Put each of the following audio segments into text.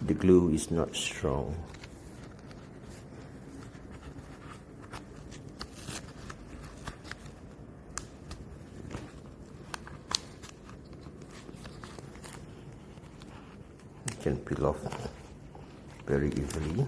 the glue is not strong. You can peel off very easily.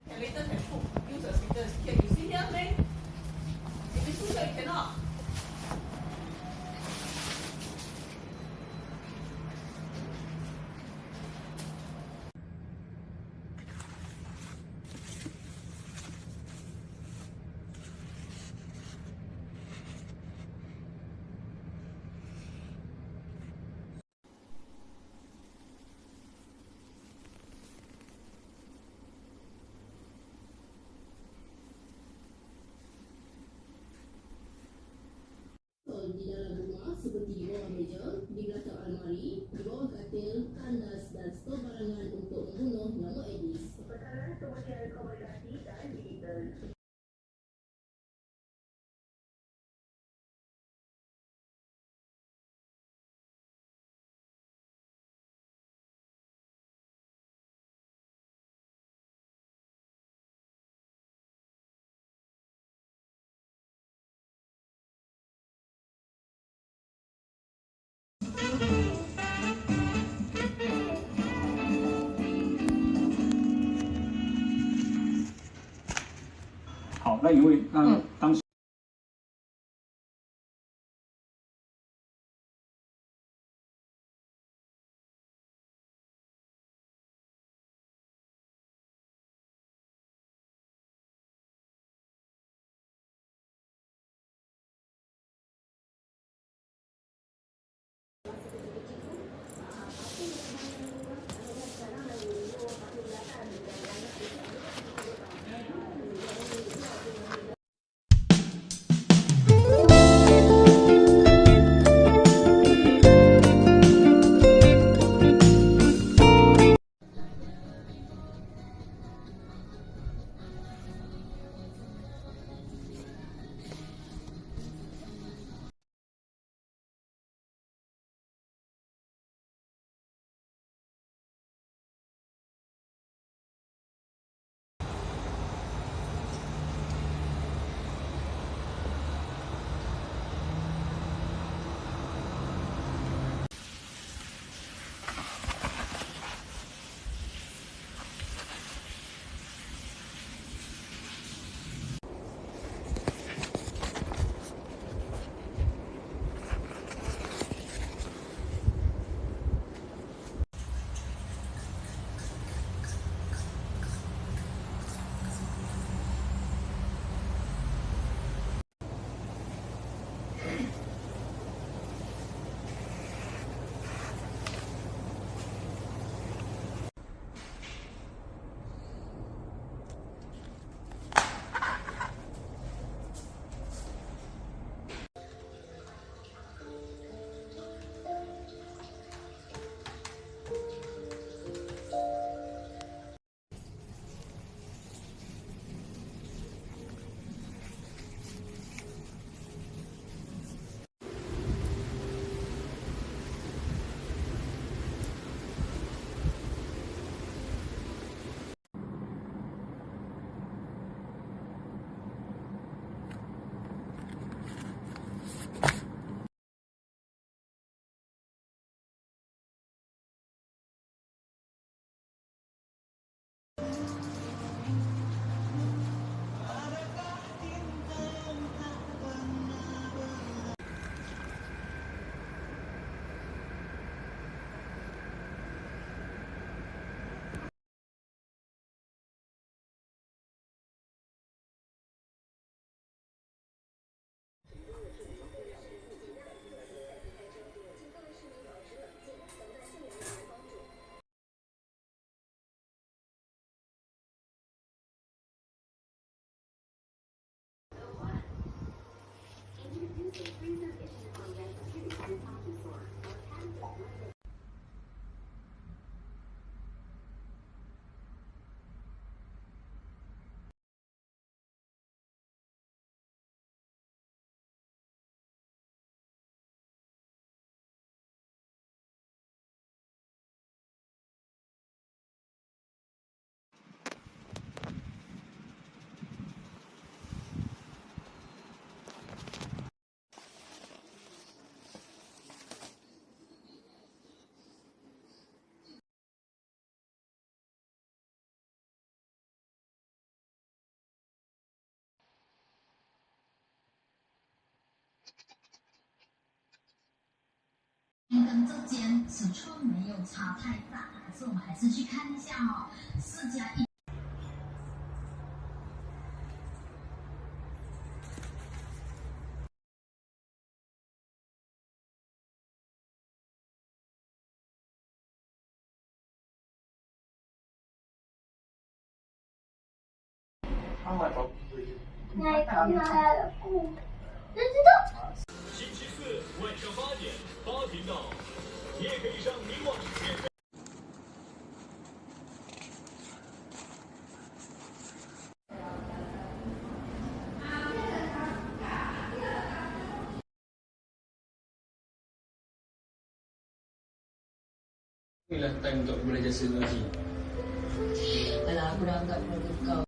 And later can use a speaker. Here, you see here, man? If it's too short, you cannot. Di dalam rumah seperti di bawah meja, di belakang almari, di bawah katil, kandas dan stor barangan untuk membunuh nyamuk Aedes. Perkataan Kementerian Komunikasi dan Digital.好，那因为当时。跟这间尺寸没有差太大，可是我们还是去看一下哦，4+1。星期四晚上8点，8频道，你也可以上明网免费。Inilah time untuk belajar psikologi. Alah, aku dah anggap keluarga kau.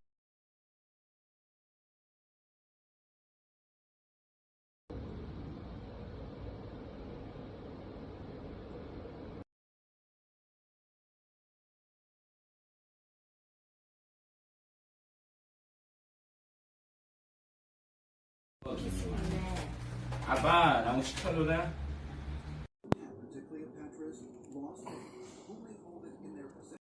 Abah, dah mesti tahu dah. To Cleopatra's lost faith, who may hold it in their possession.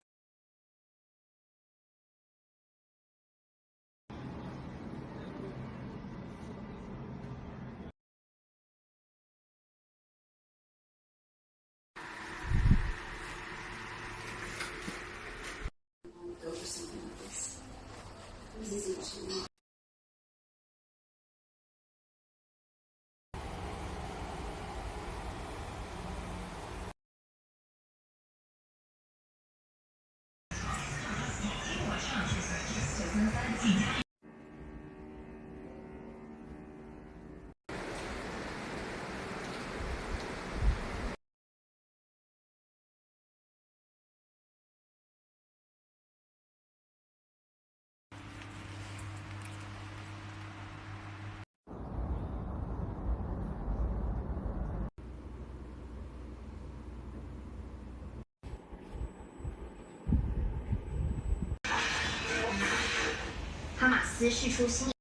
《哈马斯》释出新。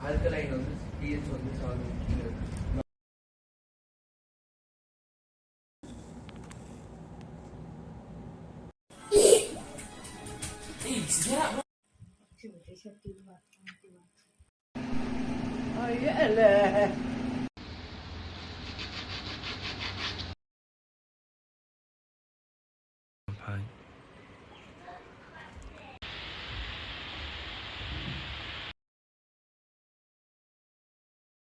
Alkaline pH on this all. 哎呀嘞！